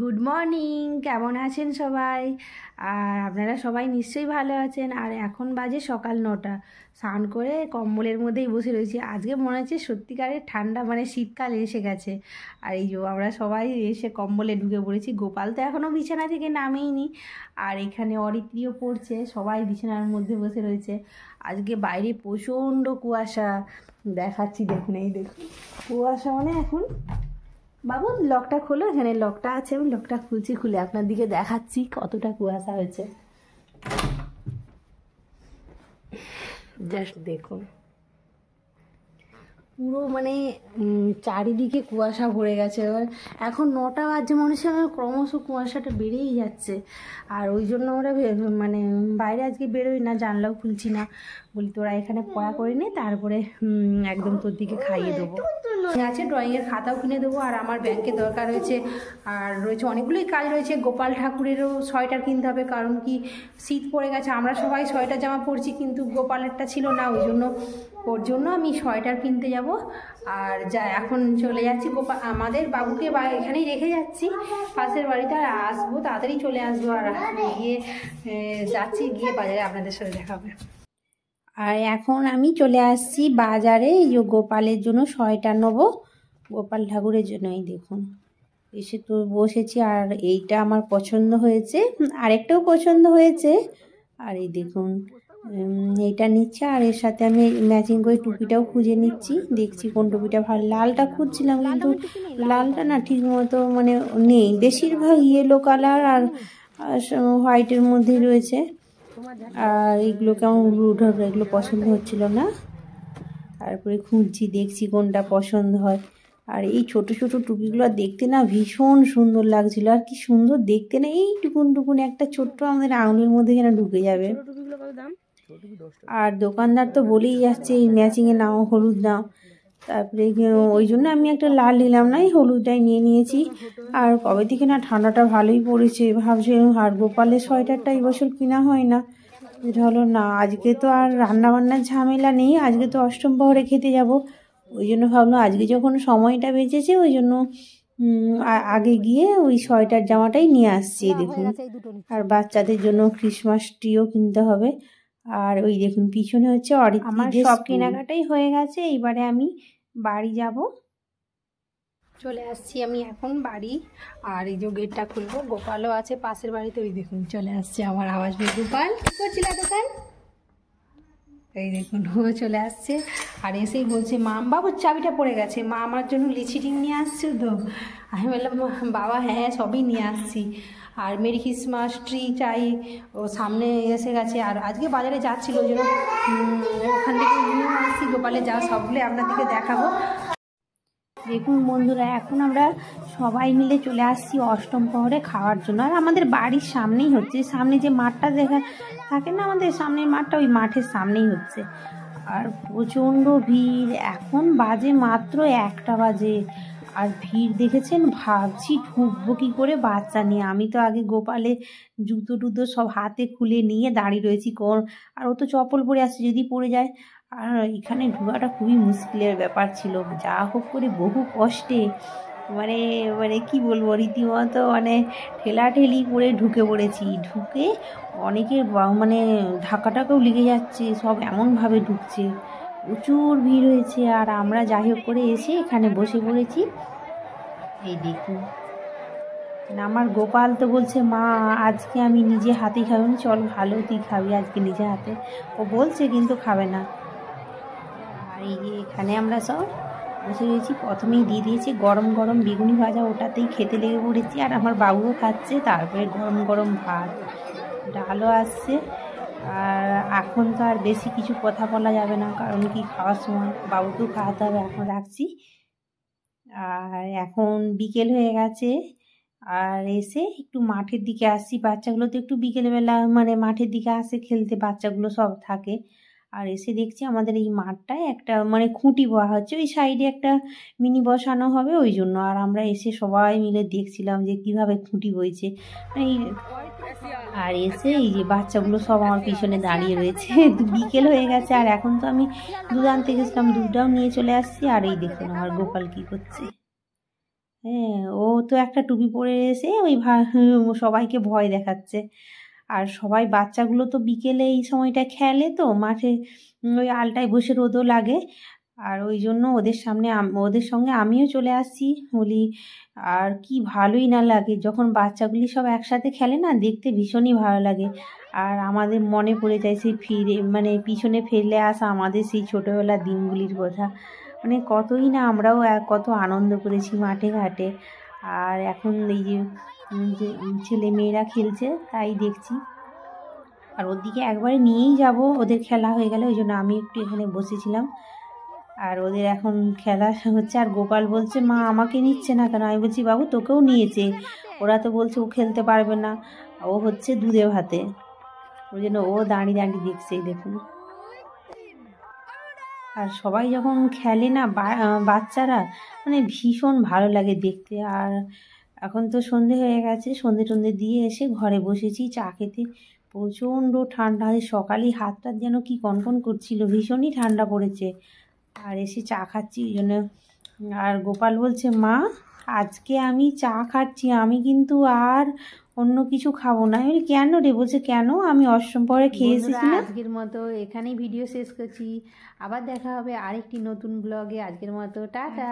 Good morning, কেমন আছেন সবাই? আর আপনারা সবাই নিশ্চয়ই ভালো আছেন। আর এখন বাজে সকাল 9টা। স্নান করে কম্বলের মধ্যেই বসে রয়েছি। আজকে মনে হচ্ছে সত্যিকারের ঠান্ডা, মানে শীতকাল এসে গেছে। আর এই যে আমরা সবাই এসে কম্বলে ঢুকে পড়েছি। গোপাল তো এখনও বিছানা থেকে নামেইনি। আর এখানে অরিত্রীও পড়ছে, সবাই বিছানার মধ্যে বসে রয়েছে। আজকে বাইরে প্রচণ্ড কুয়াশা, দেখাচ্ছি দেখুন। এই দেখুন কুয়াশা, মানে এখন বাবু লকটা খোলো, এখানে লকটা আছে, আমি লকটা খুলছি, খুলে আপনার দিকে দেখাচ্ছি কতটা কুয়াশা হয়েছে। জাস্ট দেখুন, পুরো মানে চারিদিকে কুয়াশা ভরে গেছে। এবার এখন 9টা বাজে, মনে হচ্ছে ক্রমশ কুয়াশাটা বেড়েই যাচ্ছে। আর ওই জন্য আমরা মানে বাইরে আজকে বেরোই না, জানলাও খুলছি না। বলি তোরা এখানে পড়া করে নে, তারপরে একদম তোর দিকে খাইয়ে দেবো। আছে ড্রয়িংয়ের খাতাও কিনে দেবো। আর আমার ব্যাংকে দরকার রয়েছে, আর রয়েছে অনেকগুলোই কাজ রয়েছে। গোপাল ঠাকুরেরও সোয়েটার কিনতে হবে, কারণ কি শীত পড়ে গেছে। আমরা সবাই সোয়েটার জামা পরছি, কিন্তু গোপালেরটা ছিল না, ওর জন্য আমি সোয়েটার কিনতে যাব। আর যা এখন চলে যাচ্ছি আমাদের বাবুকে এখানেই রেখে যাচ্ছি পাশের বাড়িতে। আর আসবো, তাড়াতাড়ি চলে আসবো। আর গিয়ে যাচ্ছি, গিয়ে বাজারে আপনাদের সাথে দেখা হবে। আর এখন আমি চলে আসছি বাজারে, এই যে গোপালের জন্য সোয়েটার নেবো, গোপাল ঠাকুরের জন্য। এই দেখুন এসে তো বসেছি। আর এইটা আমার পছন্দ হয়েছে, আরেকটাও পছন্দ হয়েছে। আর এই দেখুন এইটা নিচ্ছে, আর এর সাথে আমি ম্যাচিং করে টুপিটাও খুঁজে নিচ্ছি, দেখছি কোন টুপিটা ভালো। লালটা খুঁজছিলাম, কিন্তু লালটা না ঠিক মতো মানে নেই, বেশিরভাগ ইয়েলো কালার আর হোয়াইটের মধ্যেই রয়েছে। আর এগুলো কেমন উঠে এগুলো পছন্দ হচ্ছিল না। তারপরে খুঁজছি, দেখছি কোনটা পছন্দ হয়। আর এই ছোট ছোট টুপিগুলো দেখতে না ভীষণ সুন্দর লাগছিল। আর কি সুন্দর দেখতে না, এই টুকুন টুকুন একটা ছোট্ট আমাদের আঙুলের মধ্যে যেন ঢুকে যাবে। আর দোকানদার তো বলেই যাচ্ছে এই ম্যাচিংয়ের নাম হলুদ নাম। তারপরে ওই জন্য আমি একটা লাল নিলাম না, এই হলুদটাই নিয়ে নিয়েছি। আর কবে থেকে না ঠান্ডাটা ভালোই পড়েছে, ভাবছিলাম আর গোপালের সোয়েটারটা এই বছর কেনা হয় না। এটা হলো না, আজকে তো আর রান্নাবান্নার ঝামেলা নেই, আজকে তো অষ্টম প্রহরে খেতে যাব। ওই জন্য ভাবলাম আজকে যখন সময়টা বেঁচেছে, ওই জন্য আগে গিয়ে ওই সোয়েটার জামাটাই নিয়ে আসছি দেখুন। আর বাচ্চাদের জন্য ক্রিসমাস ট্রিও কিনতে হবে। আর ওই দেখুন পিছনে হচ্ছে আমার সব কেনাকাটাই হয়ে গেছে। এইবারে আমি বাড়ি যাব, চলে আসছি আমি এখন বাড়ি। আর এই যে গেটটা খুলবো, গোপালও আছে পাশের বাড়িতে। ওই দেখুন চলে আসছে আমার আওয়াজ পেয়ে গোপাল। কি করছিল দোকান? এই দেখুন ও চলে আসছে। আর এসেই বলছে মা, বাবুর চাবিটা পড়ে গেছে, মা আমার জন্য লিচিটিং নিয়ে আসছে তো। আমি বললাম বাবা হ্যাঁ সবই নিয়ে আসছি। আর মেরি ক্রিসমাস ট্রি চাই, ও সামনে এসে গেছে। আর আজকে বাজারে যাচ্ছিলো, ওই জন্য ওখান থেকে নিয়ে আসছি গোপালে যা সবগুলো আপনাদেরকে দেখাবো। দেখুন বন্ধুরা, এখন আমরা সবাই মিলে চলে আসছি অষ্টম প্রহরে খাওয়ার জন্য। আর আমাদের বাড়ির সামনেই হচ্ছে, সামনে যে মাঠটা দেখা থাকে না আমাদের সামনের মাঠটা, ওই মাঠের সামনেই হচ্ছে। আর প্রচণ্ড ভিড়, এখন বাজে মাত্র 1টা বাজে। আর ভিড় দেখেছেন, ভাবছি ঢুকবো কী করে বাচ্চা নিয়ে। আমি তো আগে গোপালে জুতো টুতো সব হাতে খুলে নিয়ে দাঁড়িয়ে রয়েছি, আর ও তো চপ্পল পরে আসছে, যদি পড়ে যায়। আর এখানে ঢোকাটা খুবই মুশকিলের ব্যাপার ছিল, যা হোক করে বহু কষ্টে মানে মানে কি বলবো, রীতিমতো মানে ঠেলাঠেলি করে ঢুকে পড়েছি। ঢুকে অনেকের মানে ধাক্কাটাকেও লেগে যাচ্ছে, সব এমনভাবে ঢুকছে, প্রচুর ভিড় হয়েছে। আর আমরা যাই হোক করে এসে এখানে বসে পড়েছি। এই দেখুন আমার গোপাল তো বলছে মা আজকে আমি নিজে হাতেই খাবো। চল ভালো, তুই খাবি আজকে নিজে হাতে, ও বলছে কিন্তু খাবে না। আর এই যে এখানে আমরা সব বসে রয়েছি, প্রথমেই দিয়ে দিয়েছি গরম গরম বেগুনি ভাজা, ওটাতেই খেতে লেগে পড়েছি। আর আমার বাবুও খাচ্ছে, তারপরে গরম গরম ভাত, ডালও আসছে। আর এখন তো আর বেশি কিছু কথা বলা যাবে না, কারণ কি খাওয়ার সময় বাবুকেও খাওয়াতে হবে। এখন রাখছি। আর এখন বিকেল হয়ে গেছে। আর এসে একটু মাঠের দিকে আসছি, বাচ্চাগুলো তো একটু বিকেলবেলা মানে মাঠের দিকে আসে খেলতে, বাচ্চাগুলো সব থাকে। আর এসে দেখছি আমাদের এই মাঠটায় একটা মানে খুঁটি বওয়া হচ্ছে, ওই সাইডে একটা মিনি বসানো হবে, ওই জন্য। আর আমরা এসে সবাই মিলে দেখছিলাম যে কিভাবে খুঁটি বইছে। আর এসে এই যে বাচ্চাগুলো সব আমার পিছনে দাঁড়িয়ে রয়েছে। বিকেল হয়ে গেছে, আর এখন তো আমি দুধ আনতে গেছিলাম, দুধটাও নিয়ে চলে আসছি। আর এই দেখুন আমার গোপাল কি করছে, হ্যাঁ, ও তো একটা টুপি পরে এসে ওই সবাইকে ভয় দেখাচ্ছে। আর সবাই বাচ্চাগুলো তো বিকেলে এই সময়টা খেলে তো মাঠে, ওই আলটায় বসে রোদও লাগে। আর ওই জন্য ওদের সামনে ওদের সঙ্গে আমিও চলে আসছি। বলি আর কি ভালোই না লাগে যখন বাচ্চাগুলি সব একসাথে খেলে না, দেখতে ভীষণই ভালো লাগে। আর আমাদের মনে পড়ে যায় সেই মানে পিছনে ফেলে আসা আমাদের সেই ছোটোবেলার দিনগুলির কথা। মানে কতই না আমরাও কত আনন্দ করেছি মাঠে ঘাটে। আর এখন এই যে ছেলে মেয়েরা খেলছে তাই দেখছি। আর ওদিকে একবারে নিয়েই যাব, ওদের খেলা হয়ে গেলে, ওই জন্য আমি একটু এখানে বসেছিলাম। আর ওদের এখন খেলা হচ্ছে। আর গোপাল বলছে মা আমাকে নিচ্ছে না কেন? আমি বলছি বাবু তোকেও নিয়েছে, ওরা তো বলছে ও খেলতে পারবে না, ও হচ্ছে দুধে ভাতে। ওই জন্য ও দাঁড়িয়ে দাঁড়িয়ে দেখছে, দেখুন। আর সবাই যখন খেলে না বাচ্চারা, মানে ভীষণ ভালো লাগে দেখতে। আর এখন তো সন্ধে হয়ে গেছে, সন্ধে টন্ধে দিয়ে এসে ঘরে বসেছি চা খেতে। প্রচণ্ড ঠান্ডা, সকালেই হাতটা যেন কি কনকন করছিল, ভীষণই ঠান্ডা পড়েছে। আর এসে চা খাচ্ছি ওই জন্য। আর গোপাল বলছে মা আজকে আমি চা খাচ্ছি, আমি কিন্তু আর অন্য কিছু খাবো না। আমি বলি কেন রে? বলছে কেন, আমি অষ্টম পরে খেয়ে এসেছি না। আজকের মতো এখানেই ভিডিও শেষ করছি, আবার দেখা হবে আরেকটি নতুন ব্লগে। আজকের মতো টাটা।